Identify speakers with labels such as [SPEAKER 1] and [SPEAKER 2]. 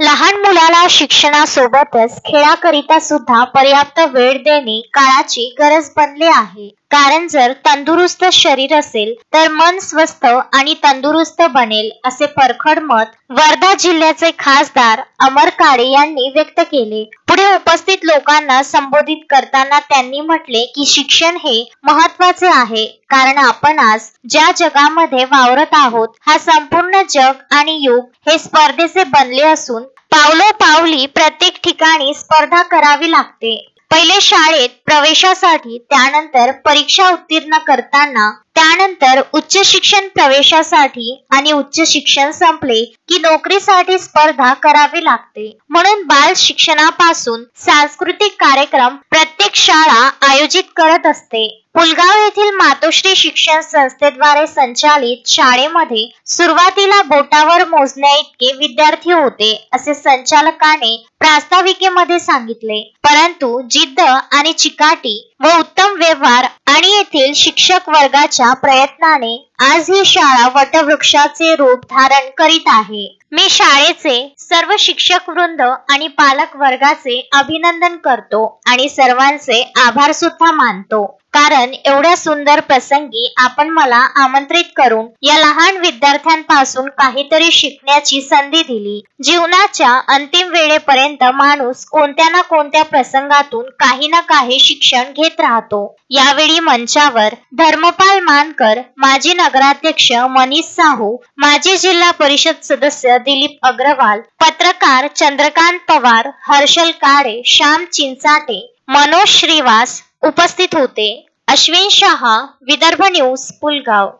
[SPEAKER 1] लहान मुलाला शिक्षणासोबतच खेळाकरिता सुद्धा पर्याप्त वेळ देणे काळाची गरज बनले आहे. कारण जर तंदुरुस्त शरीर असेल तर मन स्वस्थ आणि तंदुरुस्त बनेल, असे परखड मत वर्धा जिल्ह्याचे खासदार अमर काळे यांनी व्यक्त केले. पुढे उपस्थित लोकांना संबोधित करताना त्यांनी म्हटले की शिक्षण हे महत्त्वाचे आहे, कारण आपण आज ज्या जगामध्ये वावरत आहोत हा संपूर्ण जग आणि युग हे स्पर्धेचे बनले असून पावलोपावली प्रत्येक ठिकाणी स्पर्धा करावी लागते. पहिले शाळेत प्रवेशासाठी, त्यानंतर परीक्षा उत्तीर्ण करताना, त्यानंतर उच्च शिक्षण प्रवेशासाठी आणि उच्च शिक्षण संपले की नोकरीसाठी स्पर्धा करावी लागते. म्हणून बाल शिक्षणापासून सांस्कृतिक कार्यक्रम प्रत्येक शाळा आयोजित करत असते. पुलगाव येथील मातोश्री शिक्षण संस्थेद्वारे संचालित शाळेमध्ये सुरुवातीला बोटावर मोजण्या इतके विद्यार्थी होते, असे संचालकाने प्रास्ताविकेमध्ये सांगितले. परंतु जिद्द आणि चिकाटी व उत्तम व्यवहार आणि येथील शिक्षक वर्गाच्या प्रयत्नाने आज ही शाळा वटवृक्षाचे रूप धारण करीत आहे. मी शाळेचे सर्व शिक्षक वृंद आणि पालक वर्गाचे अभिनंदन करतो आणि सर्वांचे आभार सुद्धा मानतो, कारण एवढ्या सुंदर प्रसंगी आपण मला आमंत्रित करून या लहान विद्यार्थ्यांपासून काहीतरी शिकण्याची संधी दिली. जीवनाच्या अंतिम वेळेपर्यंत माणूस कोणत्या ना कोणत्या प्रसंगातून काही ना काही शिक्षण घेत राहतो. यावेळी मंचावर धर्मपाल मानकर, माजी नगराध्यक्ष मनीष साहू, माजी जिल्हा परिषद सदस्य दिलीप अग्रवाल, पत्रकार चंद्रकांत पवार, हर्षल काळे, श्याम चिंचाटे, मनोज श्रीवास उपस्थित होते. अश्विन शहा, विदर्भ न्यूज, पुलगाव.